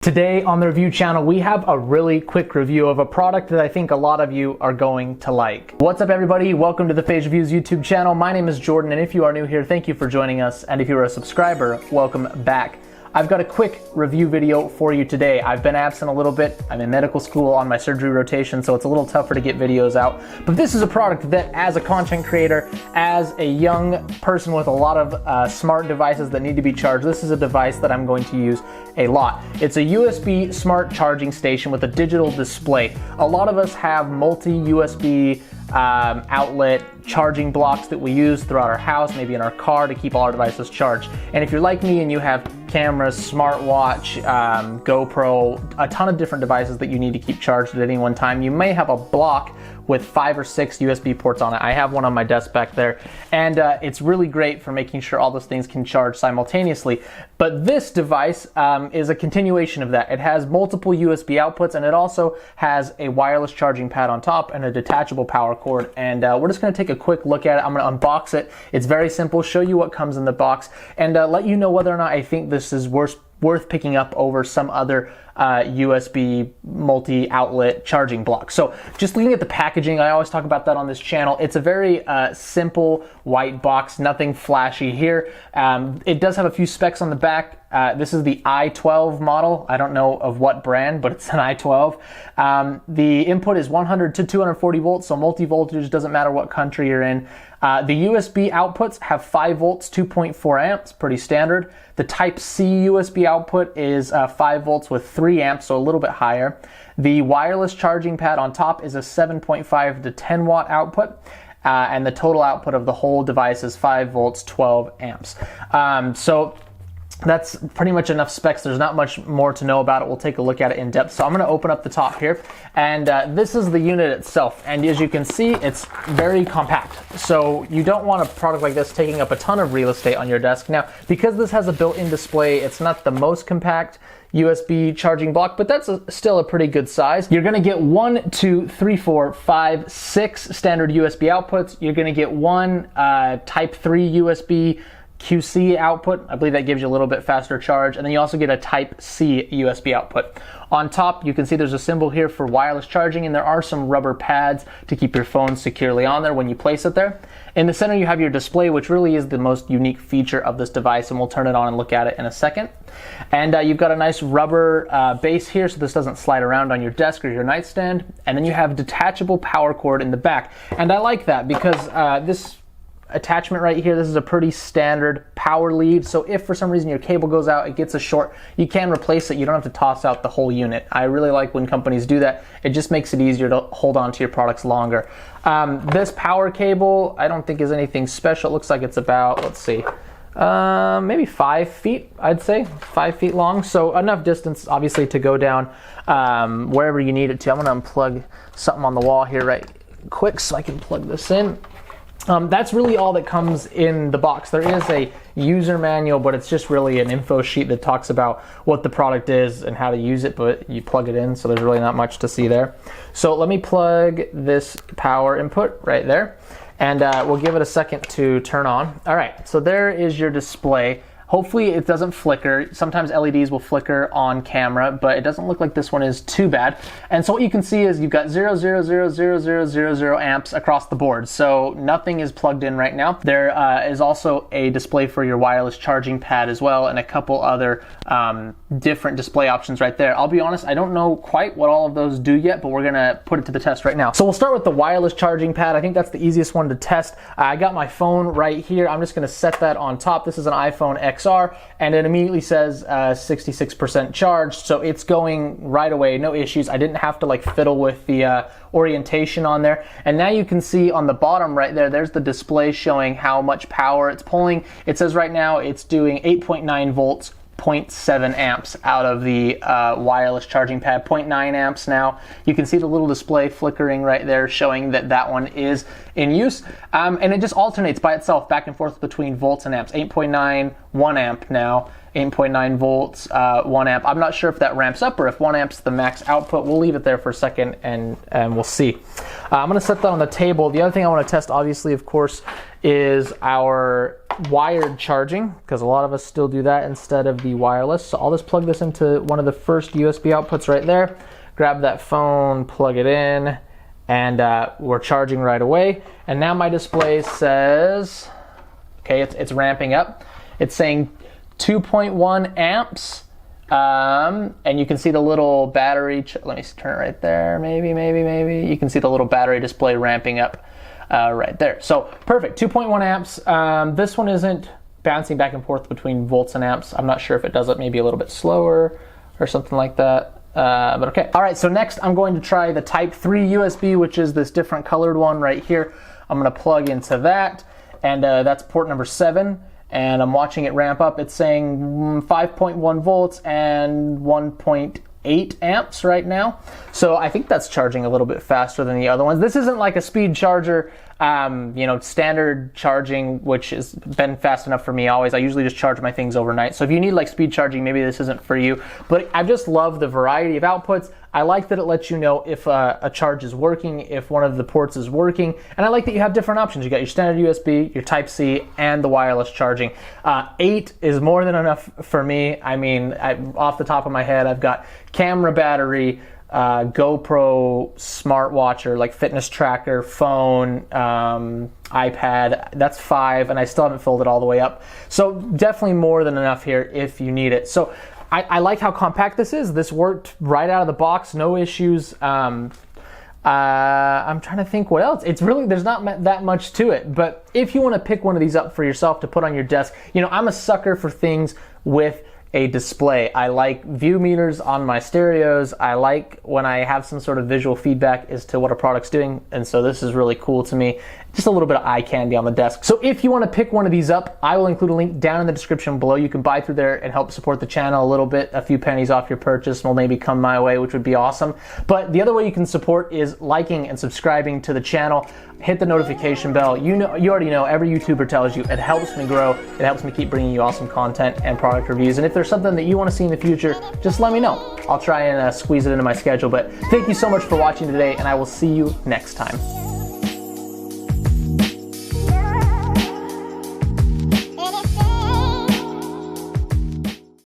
Today on the review channel, we have a really quick review of a product that I think a lot of you are going to like. What's up everybody? Welcome to the Phase Reviews YouTube channel. My name is Jordan, and if you are new here, thank you for joining us. And if you're a subscriber, welcome back. I've got a quick review video for you today. I've been absent a little bit. I'm in medical school on my surgery rotation, so it's a little tougher to get videos out. But this is a product that, as a content creator, as a young person with a lot of smart devices that need to be charged, this is a device that I'm going to use a lot. It's a USB smart charging station with a digital display. A lot of us have multi-USB outlet charging blocks that we use throughout our house, maybe in our car, to keep all our devices charged. And if you're like me and you have cameras, smartwatch, GoPro, a ton of different devices that you need to keep charged at any one time, you may have a block with 5 or 6 USB ports on it. I have one on my desk back there, and it's really great for making sure all those things can charge simultaneously. But this device is a continuation of that. It has multiple USB outputs, and it also has a wireless charging pad on top and a detachable power cord. And we're just gonna take a quick look at it. I'm gonna unbox it. It's very simple, show you what comes in the box, and let you know whether or not I think this is worth picking up over some other USB multi-outlet charging block. So just looking at the packaging, I always talk about that on this channel. It's a very simple white box, nothing flashy here. It does have a few specs on the back. This is the i12 model. I don't know of what brand, but it's an i12. The input is 100 to 240 volts, so multi-voltage, doesn't matter what country you're in. The USB outputs have 5 volts, 2.4 amps, pretty standard. The Type-C USB output is 5 volts with 3 amps, so a little bit higher. The wireless charging pad on top is a 7.5 to 10 watt output. And the total output of the whole device is 5 volts, 12 amps. So that's pretty much enough specs. There's not much more to know about it. We'll take a look at it in depth. So I'm going to open up the top here, and this is the unit itself. And as you can see, it's very compact. So you don't want a product like this taking up a ton of real estate on your desk. Now, because this has a built-in display, it's not the most compact USB charging block, but that's still a pretty good size. You're gonna get 1, 2, 3, 4, 5, 6 standard USB outputs. You're gonna get one Type 3 USB QC output. I believe that gives you a little bit faster charge. And then you also get a Type-C USB output. On top, you can see there's a symbol here for wireless charging, and there are some rubber pads to keep your phone securely on there when you place it there. In the center, you have your display, which really is the most unique feature of this device, and we'll turn it on and look at it in a second. And you've got a nice rubber base here, so this doesn't slide around on your desk or your nightstand. And then you have detachable power cord in the back. And I like that because this attachment right here, this is a pretty standard power lead, so if for some reason your cable goes out, it gets a short, you can replace it. You don't have to toss out the whole unit. I really like when companies do that. It just makes it easier to hold on to your products longer. This power cable, I don't think is anything special. It looks like it's about, let's see, maybe 5 feet, I'd say 5 feet long, so enough distance obviously to go down wherever you need it to. I'm gonna unplug something on the wall here right quick so I can plug this in. That's really all that comes in the box. There is a user manual, but it's just really an info sheet that talks about what the product is and how to use it, but you plug it in, so there's really not much to see there. So let me plug this power input right there, and we'll give it a second to turn on. All right, so there is your display. Hopefully it doesn't flicker. Sometimes LEDs will flicker on camera, but it doesn't look like this one is too bad. And so what you can see is you've got 0, 0, 0, 0, 0, 0, 0 amps across the board. So nothing is plugged in right now. There is also a display for your wireless charging pad as well, and a couple other different display options right there. I'll be honest, I don't know quite what all of those do yet, but we're gonna put it to the test right now. So we'll start with the wireless charging pad. I think that's the easiest one to test. I got my phone right here. I'm just gonna set that on top. This is an iPhone XR, and it immediately says 66% charged, so it's going right away, no issues. I didn't have to like fiddle with the orientation on there. And now you can see on the bottom right there, there's the display showing how much power it's pulling. It says right now it's doing 8.9 volts, 0.7 amps out of the wireless charging pad, 0.9 amps now. You can see the little display flickering right there showing that that one is in use. And it just alternates by itself back and forth between volts and amps, 8.9, 1 amp now, 8.9 volts, 1 amp. I'm not sure if that ramps up or if 1 amp's the max output. We'll leave it there for a second and we'll see. I'm gonna set that on the table. The other thing I wanna test, obviously, of course, is our wired charging, because a lot of us still do that instead of the wireless. So I'll just plug this into one of the first USB outputs right there, grab that phone, plug it in, and we're charging right away. And now my display says, okay, it's ramping up. It's saying 2.1 amps, and you can see the little battery, let me turn it right there, maybe. You can see the little battery display ramping up right there. So perfect, 2.1 amps. This one isn't bouncing back and forth between volts and amps. I'm not sure if it does it maybe a little bit slower or something like that. But okay. All right, so next I'm going to try the Type 3 USB, which is this different colored one right here. I'm gonna plug into that, and that's port number 7. And I'm watching it ramp up. It's saying 5.1 volts and 1.8 amps right now. So I think that's charging a little bit faster than the other ones. This isn't like a speed charger, standard charging, which has been fast enough for me always. I usually just charge my things overnight. So if you need like speed charging, maybe this isn't for you. But I just love the variety of outputs. I like that it lets you know if a charge is working, if one of the ports is working, and I like that you have different options. You got your standard USB, your Type-C, and the wireless charging. 8 is more than enough for me. I mean, off the top of my head, I've got camera, battery, GoPro, smartwatch, or like fitness tracker, phone, iPad. That's 5, and I still haven't filled it all the way up. So definitely more than enough here if you need it. So I like how compact this is. This worked right out of the box, no issues. I'm trying to think what else. It's really, there's not that much to it, but if you want to pick one of these up for yourself to put on your desk, I'm a sucker for things with a display. I like view meters on my stereos. I like when I have some sort of visual feedback as to what a product's doing, and so this is really cool to me. Just a little bit of eye candy on the desk. So if you want to pick one of these up, I will include a link down in the description below. You can buy through there and help support the channel a little bit. A few pennies off your purchase will maybe come my way, which would be awesome. But the other way you can support is liking and subscribing to the channel. Hit the notification bell. You already know, every YouTuber tells you it helps me grow. It helps me keep bringing you awesome content and product reviews. And if there's something that you want to see in the future, just let me know. I'll try and squeeze it into my schedule. But thank you so much for watching today, and I will see you next time.